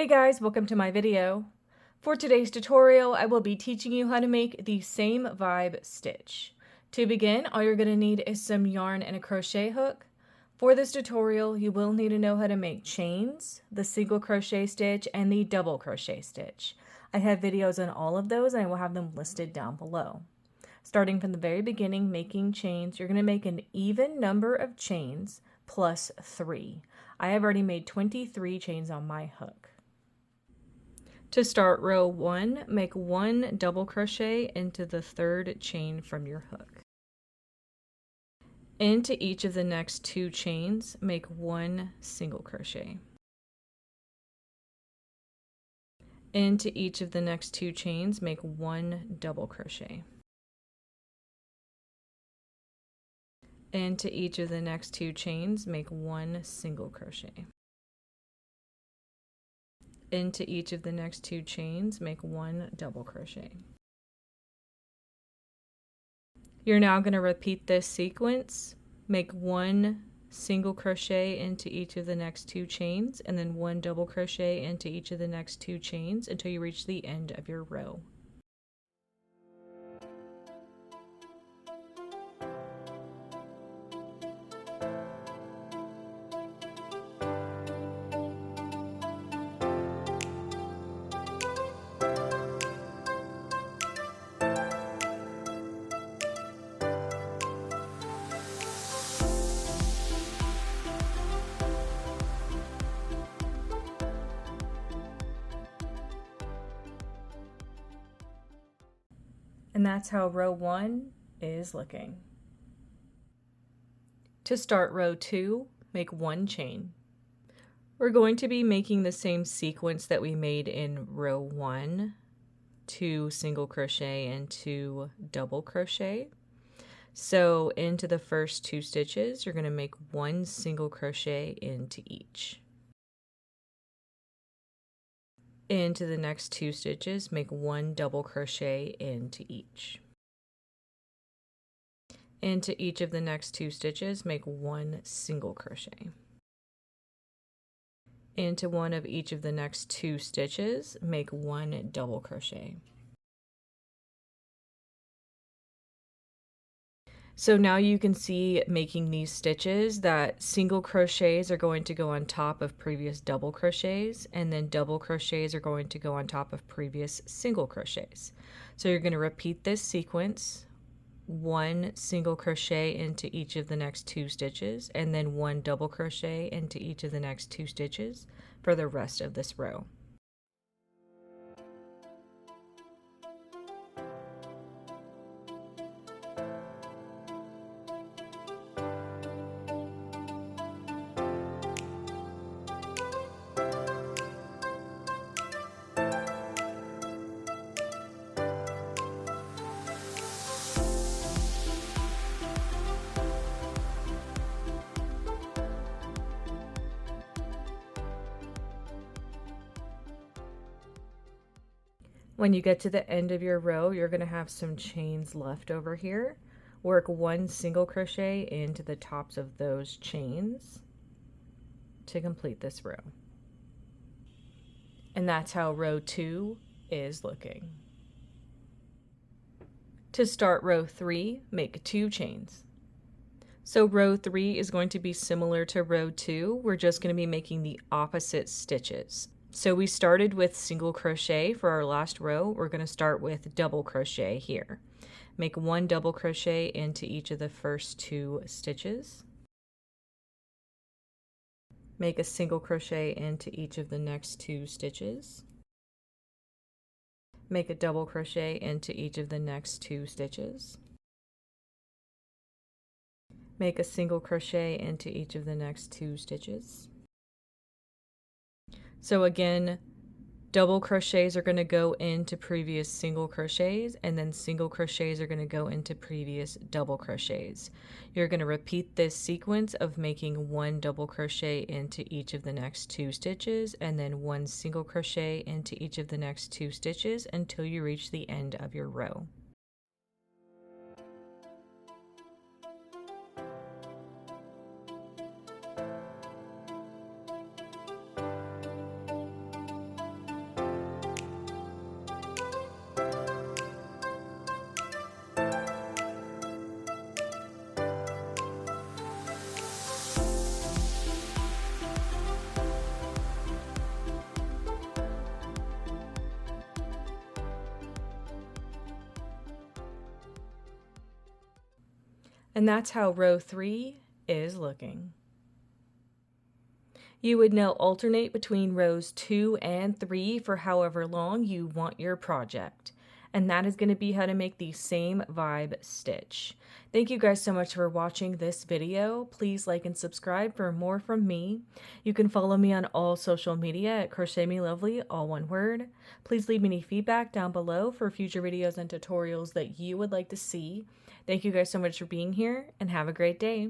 Hey guys, welcome to my video. For today's tutorial, I will be teaching you how to make the same vibe stitch. To begin, all you're going to need is some yarn and a crochet hook. For this tutorial, you will need to know how to make chains, the single crochet stitch, and the double crochet stitch. I have videos on all of those and I will have them listed down below. Starting from the very beginning, making chains, you're going to make an even number of chains plus 3. I have already made 23 chains on my hook. To start row 1, make 1 double crochet into the 3rd chain from your hook. Into each of the next 2 chains, make 1 single crochet. Into each of the next 2 chains, make 1 double crochet. Into each of the next 2 chains, make 1 single crochet. Into each of the next 2 chains, make 1 double crochet. You're now going to repeat this sequence. Make 1 single crochet into each of the next 2 chains, and then 1 double crochet into each of the next 2 chains until you reach the end of your row. And that's how row 1 is looking. To start row 2, make 1 chain. We're going to be making the same sequence that we made in row 1, 2 single crochet and 2 double crochet. So into the first 2 stitches, you're going to make 1 single crochet into each. Into the next 2 stitches, make 1 double crochet into each. Into each of the next 2 stitches, make 1 single crochet. Into one of each of the next 2 stitches, make 1 double crochet. So now you can see making these stitches that single crochets are going to go on top of previous double crochets, and then double crochets are going to go on top of previous single crochets. So you're going to repeat this sequence, 1 single crochet into each of the next 2 stitches, and then 1 double crochet into each of the next 2 stitches for the rest of this row. When you get to the end of your row, you're going to have some chains left over here. Work 1 single crochet into the tops of those chains to complete this row. And that's how row 2 is looking. To start row 3, make 2 chains. So row 3 is going to be similar to row 2. We're just going to be making the opposite stitches. So we started with single crochet for our last row. We're going to start with double crochet here. Make 1 double crochet into each of the first 2 stitches. Make a single crochet into each of the next 2 stitches. Make a double crochet into each of the next 2 stitches. Make a single crochet into each of the next 2 stitches. So again, double crochets are going to go into previous single crochets, and then single crochets are going to go into previous double crochets. You're going to repeat this sequence of making 1 double crochet into each of the next 2 stitches, and then 1 single crochet into each of the next 2 stitches until you reach the end of your row. And that's how row 3 is looking. You would now alternate between rows 2 and 3 for however long you want your project. And that is going to be how to make the same vibe stitch. Thank you guys so much for watching this video. Please like and subscribe for more from me. You can follow me on all social media at crochetmelovely, all one word. Please leave me any feedback down below for future videos and tutorials that you would like to see. Thank you guys so much for being here and have a great day.